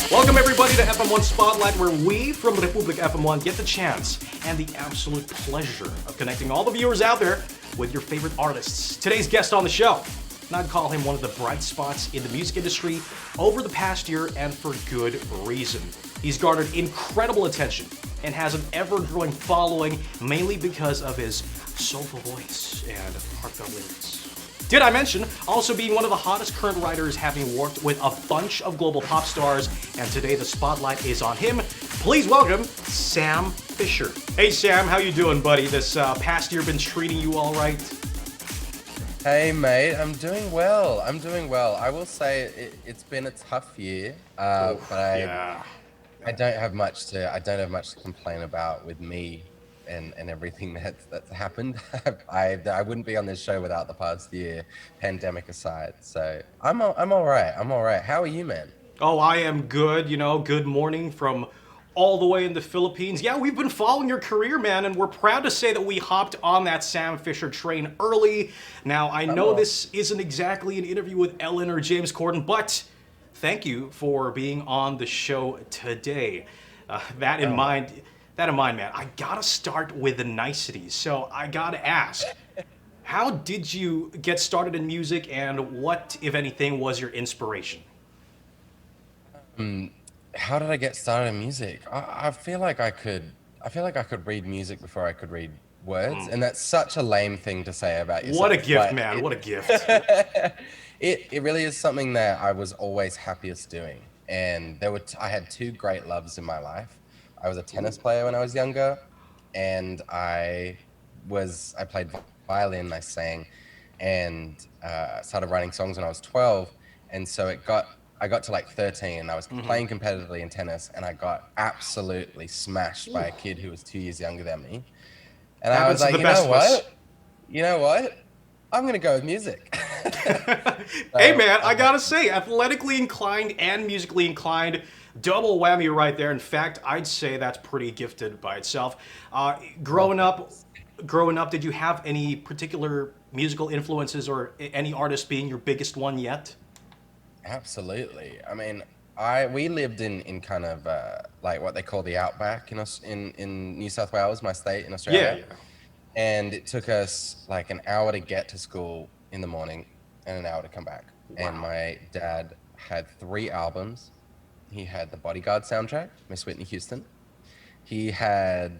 Welcome everybody to FM1 Spotlight, where we from Republic FM1 get the chance and the absolute pleasure of connecting all the viewers out there with your favorite artists. Today's guest on the show, and I'd call him one of the bright spots in the music industry over the past year, and for good reason. He's garnered incredible attention and has an ever-growing following, mainly because of his soulful voice and heartfelt lyrics. Did I mention also being one of the hottest current writers, having worked with a bunch of global pop stars, and today the spotlight is on him. Please welcome Sam Fischer. Hey Sam, how you doing, buddy? This past year been treating you all right? Hey mate, I'm doing well. I will say it's been a tough year, but I don't have much to complain about with me and everything that's happened. I wouldn't be on this show without the past year, pandemic aside. So I'm all right. How are you, man? Oh, I am good. Good morning from all the way in the Philippines. Yeah, we've been following your career, man, and we're proud to say that we hopped on that Sam Fischer train early. Now, I know this isn't exactly an interview with Ellen or James Corden, but thank you for being on the show today. That in mind, man, I gotta start with the niceties. So I gotta ask, how did you get started in music, and what, if anything, was your inspiration? How did I get started in music? I feel like I could read music before I could read words, and that's such a lame thing to say about yourself. What a gift, man! What a gift! It really is something that I was always happiest doing, and I had two great loves in my life. I was a tennis player when I was younger, and I played violin, I sang, and started writing songs when I was 12. And so I got to like 13, and I was playing competitively in tennis, and I got absolutely smashed by a kid who was 2 years younger than me. And I was like, you know what? I'm gonna go with music. Hey man, I gotta say, athletically inclined and musically inclined, double whammy right there. In fact, I'd say that's pretty gifted by itself. Growing up, did you have any particular musical influences, or any artist being your biggest one yet? Absolutely. I mean, we lived in kind of like what they call the outback in New South Wales, my state in Australia. Yeah. And it took us like an hour to get to school in the morning and an hour to come back. Wow. And my dad had 3 albums. He had the Bodyguard soundtrack, Miss Whitney Houston. He had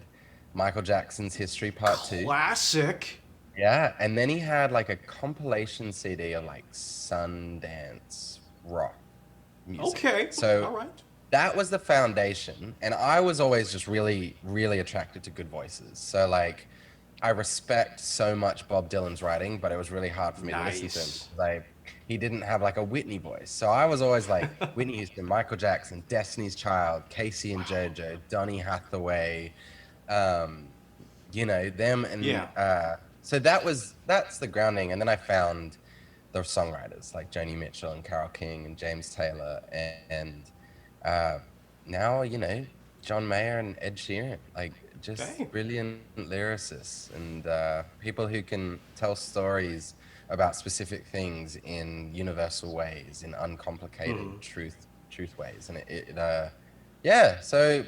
Michael Jackson's History Part 2. Classic. Yeah, and then he had like a compilation CD of like Sundance rock music. Okay, so all right. That was the foundation, and I was always just really, really attracted to good voices. So like, I respect so much Bob Dylan's writing, but it was really hard for me to listen to him. Like, he didn't have like a Whitney voice. So I was always like Whitney Houston, Michael Jackson, Destiny's Child, Casey and JoJo, Donny Hathaway, them and so that's the grounding. And then I found the songwriters like Joni Mitchell and Carole King and James Taylor and now John Mayer and Ed Sheeran, like just brilliant lyricists and people who can tell stories about specific things in universal ways, in uncomplicated truth ways. And so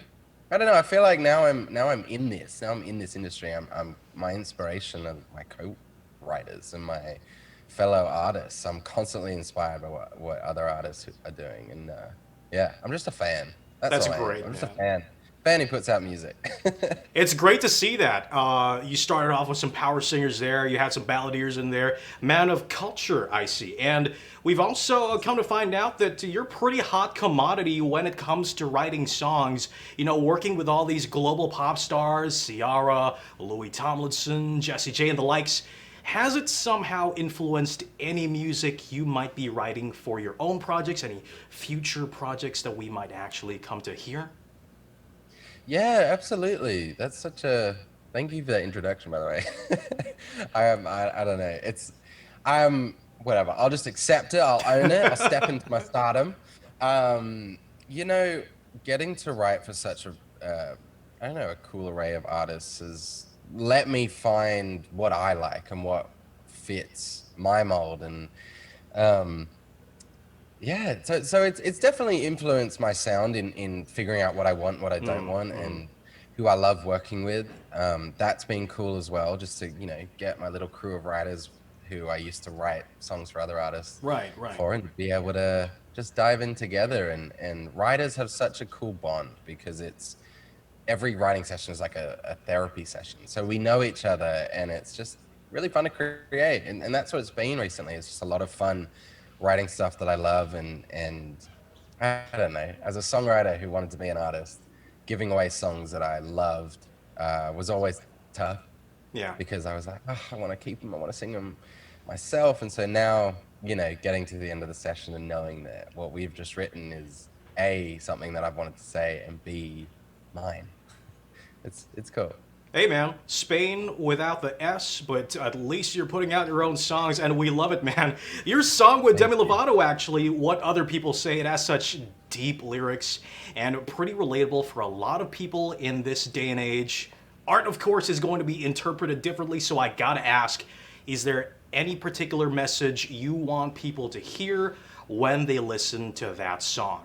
I don't know, I feel like now I'm in this industry. I'm my inspiration of my co-writers and my fellow artists. I'm constantly inspired by what other artists are doing, and I'm just a fan. That's great. I'm just a fan who puts out music. It's great to see that. You started off with some power singers there. You had some balladeers in there. Man of culture, I see. And we've also come to find out that you're a pretty hot commodity when it comes to writing songs. Working with all these global pop stars, Ciara, Louis Tomlinson, Jessie J, and the likes. Has it somehow influenced any music you might be writing for your own projects? Any future projects that we might actually come to hear? Yeah, absolutely. That's such a... Thank you for that introduction, by the way. I don't know. Whatever. I'll just accept it. I'll own it. I'll step into my stardom. Getting to write for such a cool array of artists has let me find what I like and what fits my mold. And Yeah, so it's definitely influenced my sound in figuring out what I want, what I don't Mm, want, mm. and who I love working with. That's been cool as well, just to, get my little crew of writers who I used to write songs for other artists Right, right. for, and be able to just dive in together. And writers have such a cool bond because it's every writing session is like a therapy session. So we know each other, and it's just really fun to create. And that's what it's been recently. It's just a lot of fun writing stuff that I love. And I don't know, as a songwriter who wanted to be an artist, giving away songs that I loved was always tough Yeah. because I was like, oh, I want to keep them, I want to sing them myself. And so now, getting to the end of the session and knowing that what we've just written is A, something that I've wanted to say, and B, mine. It's cool. Hey man, Spain without the S, but at least you're putting out your own songs, and we love it, man. Your song with Thank Demi you. Lovato, actually, What Other People Say, it has such deep lyrics and pretty relatable for a lot of people in this day and age. Art, of course, is going to be interpreted differently, so I gotta ask, is there any particular message you want people to hear when they listen to that song?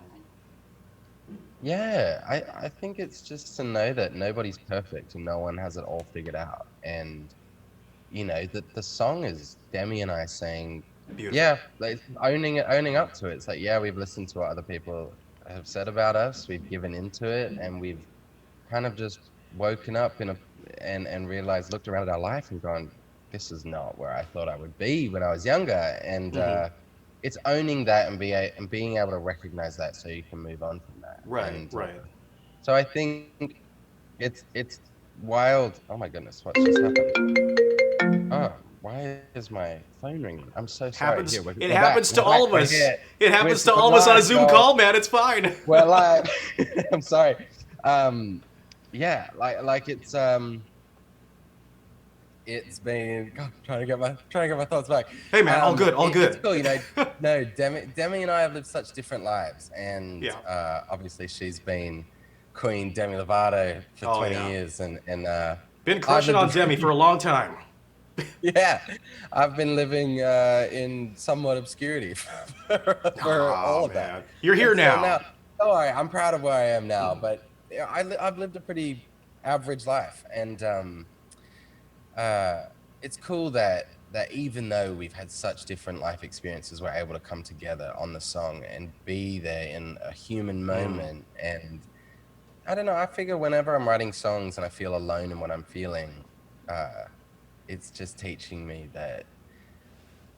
Yeah, I think it's just to know that nobody's perfect and no one has it all figured out. And the song is Demi and I saying, Beautiful. yeah, like owning up to it. It's like, yeah, we've listened to what other people have said about us, we've given into it, and we've kind of just woken up and realized, looked around at our life and gone, this is not where I thought I would be when I was younger. And Hmm. it's owning that and being able to recognize that so you can move on from that. Right, And right. so I think it's wild. Oh my goodness, what just happened? Oh, why is my phone ringing? I'm so sorry. Here, Happens. we're, It we're back. happens We're to back. all of We're us. here. It We're, happens to we're all of us on a live, Zoom y'all. call, man. It's fine. We're live. I'm sorry. Yeah, like it's been God, trying to get my thoughts back. Hey, man, all good, all It's good. cool, No, Demi and I have lived such different lives, and Yeah. obviously she's been Queen Demi Lovato for Oh 20 yeah. years, and Been I've crushing lived a on Demi for pretty a long time. yeah, I've been living in somewhat obscurity for Oh all of that, man, you're here and so now. now, don't worry, I'm proud of where I am now, but I've lived a pretty average life, and uh, it's cool that even though we've had such different life experiences, we're able to come together on the song and be there in a human Mm. moment. And I don't know, I figure whenever I'm writing songs and I feel alone in what I'm feeling, uh, it's just teaching me that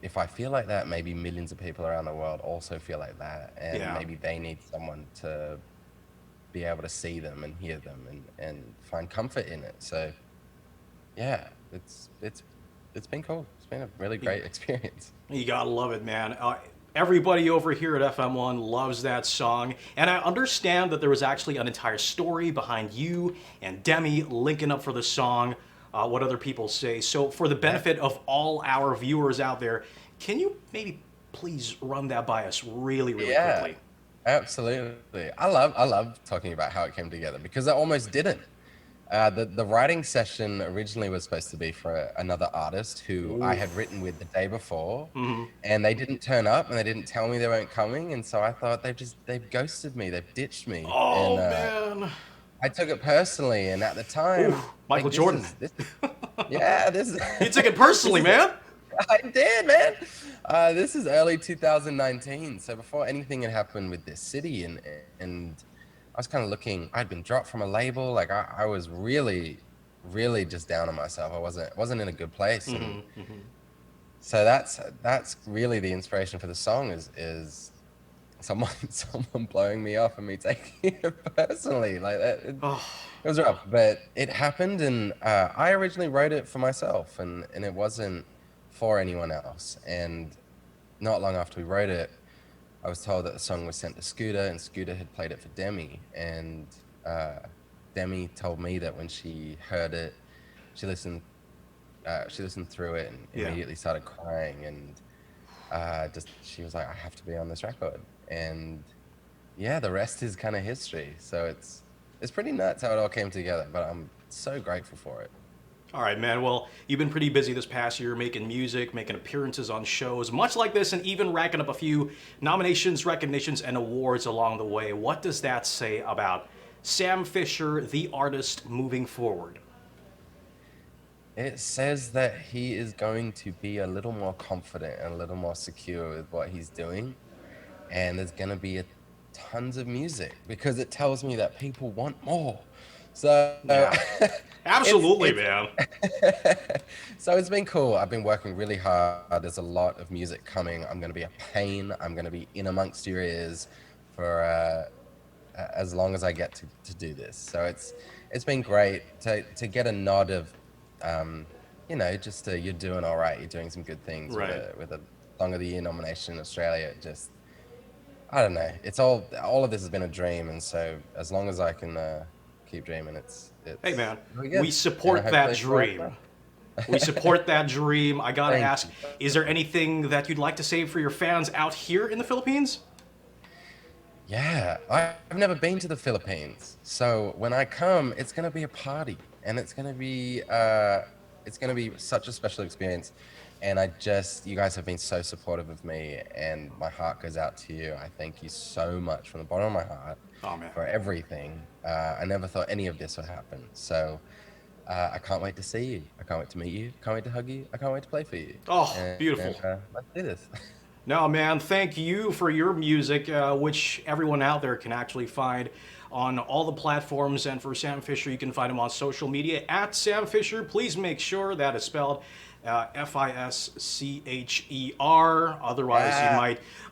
if I feel like that, maybe millions of people around the world also feel like that, and Yeah. maybe they need someone to be able to see them and hear them and find comfort in it. So yeah, it's been cool. It's been a really great experience. You gotta love it, man. Everybody over here at FM1 loves that song, and I understand that there was actually an entire story behind you and Demi linking up for the song. What other people say. So, for the Yeah, benefit of all our viewers out there, can you maybe please run that by us really, really yeah, quickly? absolutely. I love talking about how it came together because I almost didn't. The writing session originally was supposed to be for another artist who I had Oof. written with the day before, Hmm. and they didn't turn up and they didn't tell me they weren't coming, and so I thought they've ghosted me, they've ditched me, and Oh man. I took it personally. And at the time, Oof. Michael like this Jordan. is this, yeah, this is You took it this personally, is man. I did, man. This is early 2019, so before anything had happened with this city, and I was kind of looking. I'd been dropped from a label. Like I was really, really just down on myself. I wasn't in a good place, and Hmm. Hmm. so that's really the inspiration for the song is someone someone blowing me off and me taking it personally. Like that, Oh, it was rough, but it happened, and I originally wrote it for myself, and it wasn't for anyone else. And not long after we wrote it, I was told that the song was sent to Scooter, and Scooter had played it for Demi. And uh, Demi told me that when she heard it, she listened, she listened through it and yeah. immediately started crying. And just she was like, "I have to be on this record." And yeah, the rest is kind of history. So it's pretty nuts how it all came together. But I'm so grateful for it. All right, man. Well, you've been pretty busy this past year making music, making appearances on shows, much like this, and even racking up a few nominations, recognitions, and awards along the way. What does that say about Sam Fischer, the artist, moving forward? It says that he is going to be a little more confident and a little more secure with what he's doing. And there's going to be tons of music because it tells me that people want more. So Yeah. Absolutely, man. So it's been cool. I've been working really hard. There's a lot of music coming. I'm going to be a pain. I'm going to be in amongst your ears for as long as I get to do this. So it's been great to get a nod of, just you're doing all right. You're doing some good things Right. with a Song of the Year nomination in Australia. Just, I don't know. It's all of this has been a dream. And so as long as I can keep dreaming, it's Hey, man, really good. we support And that hopefully it's dream. We support that dream. I gotta Thank ask, you. is there anything that you'd like to say for your fans out here in the Philippines? Yeah, I've never been to the Philippines, so when I come, it's gonna be a party, and it's gonna be such a special experience. And you guys have been so supportive of me, and my heart goes out to you. I thank you so much from the bottom of my heart Oh, man. for everything. I never thought any of this would happen, so I can't wait to see you. I can't wait to meet you. I can't wait to hug you. I can't wait to play for you. Oh, beautiful. Let's do this. No, man, thank you for your music, which everyone out there can actually find on all the platforms. And for Sam Fischer, you can find him on social media at Sam Fischer. Please make sure that is spelled Fischer.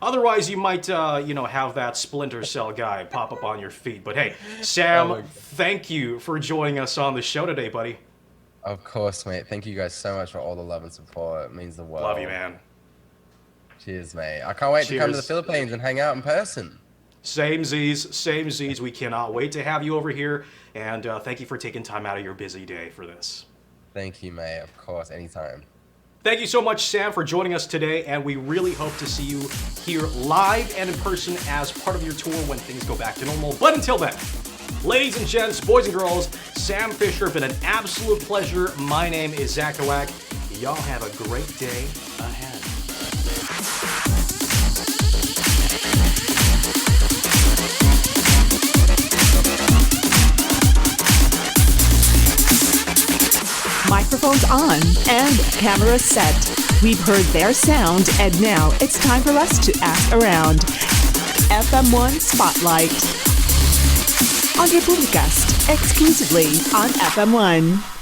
Otherwise you might have that Splinter Cell guy pop up on your feed. But hey, Sam, thank you for joining us on the show today, buddy. Of course, mate. Thank you guys so much for all the love and support. It means the world. Love you, man. Cheers, mate. I can't wait to come to the Cheers. Philippines and hang out in person. Same Z's. We cannot wait to have you over here. And thank you for taking time out of your busy day for this. Thank you, mate. Of course, anytime. Thank you so much, Sam, for joining us today, and we really hope to see you here live and in person as part of your tour when things go back to normal. But until then, ladies and gents, boys and girls, Sam Fischer, been an absolute pleasure. My name is Zack. Y'all have a great day ahead. Microphones on and cameras set. We've heard their sound, and now it's time for us to ask around. FM1 Spotlight on Republicast, exclusively on FM1.